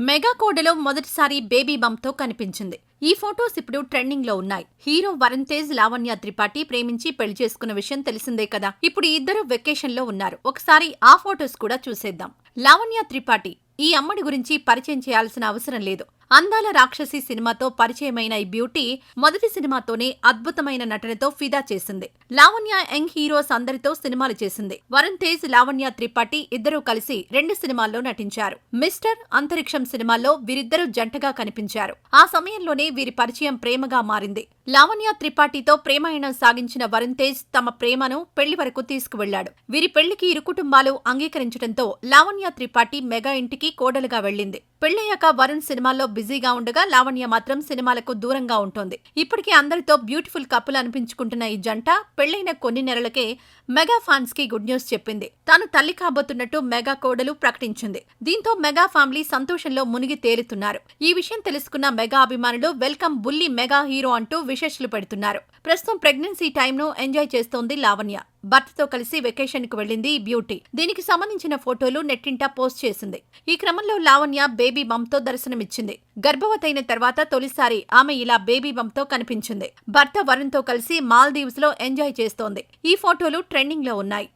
Mega కోడలో మొదటిసారి baby bump తో కనిపించింది. ఈ ఫొటోస్ ఇప్పుడు ట్రెండింగ్ లో ఉన్నాయి. హీరో వరుణ్ తేజ్, లావణ్య త్రిపాఠి ప్రేమించి పెళ్లి చేసుకున్న విషయం తెలిసిందే కదా. ఇప్పుడు ఇద్దరు వెకేషన్ లో ఉన్నారు. ఒకసారి ఆ ఫొటోస్ కూడా చూసేద్దాం. లావణ్య త్రిపాఠి ఈ అమ్మడి గురించి పరిచయం చేయాల్సిన అవసరం లేదు. అందాల రాక్షసి సినిమాతో పరిచయమైన ఈ బ్యూటీ మొదటి సినిమాతోనే అద్భుతమైన నటనతో ఫిదా చేసింది. లావణ్య యంగ్ హీరోస్ అందరితో సినిమాలు చేసింది. వరుణ్ తేజ్, లావణ్య త్రిపాఠి ఇద్దరూ కలిసి 2 సినిమాల్లో నటించారు. మిస్టర్ అంతరిక్షం సినిమాల్లో వీరిద్దరూ జంటగా కనిపించారు. ఆ సమయంలోనే వీరి పరిచయం ప్రేమగా మారింది. లావణ్య త్రిపాఠితో ప్రేమాయణం సాగించిన వరుణ్ తేజ్ తమ ప్రేమను పెళ్లి వరకు తీసుకువెళ్లాడు. వీరి పెళ్లికి ఇరు కుటుంబాలు అంగీకరించడంతో లావణ్య త్రిపాఠి మెగా ఇంటికి కోడలుగా వెళ్లింది. పెళ్లయ్యాక వరుణ్ సినిమాల్లో బిజీగా ఉండగా లావణ్య మాత్రం సినిమాలకు దూరంగా ఉంటోంది. ఇప్పటికే అందరితో బ్యూటిఫుల్ కపుల్ అనిపించుకుంటున్న ఈ జంట పెళ్లైన కొన్ని నెలలకే మెగా ఫ్యాన్స్ కి గుడ్ న్యూస్ చెప్పింది. తాను తల్లి కాబోతున్నట్టు మెగా కోడలు ప్రకటించింది. దీంతో మెగా ఫ్యామిలీ సంతోషంలో మునిగి తేలుతున్నారు. ఈ విషయం తెలుసుకున్న మెగా అభిమానులు వెల్కమ్ బుల్లి మెగా హీరో అంటూ విశేషాలు పెడుతున్నారు. ప్రస్తుతం ప్రెగ్నెన్సీ టైంను ఎంజాయ్ చేస్తోంది లావణ్య. భర్తతో కలిసి వెకేషన్ కు వెళ్లింది ఈ బ్యూటీ. దీనికి సంబంధించిన ఫోటోలు నెట్టింటా పోస్ట్ చేసింది. ఈ క్రమంలో లావణ్య బేబీ బంప్ తో దర్శనమిచ్చింది. గర్భవతైన తర్వాత తొలిసారి ఆమె ఇలా బేబీ బంప్ తో కనిపించింది. భర్త వరుణ్ తో కలిసి మాల్దీవ్స్ లో ఎంజాయ్ చేస్తోంది. ఈ ఫోటోలు ట్రెండింగ్ లో ఉన్నాయి.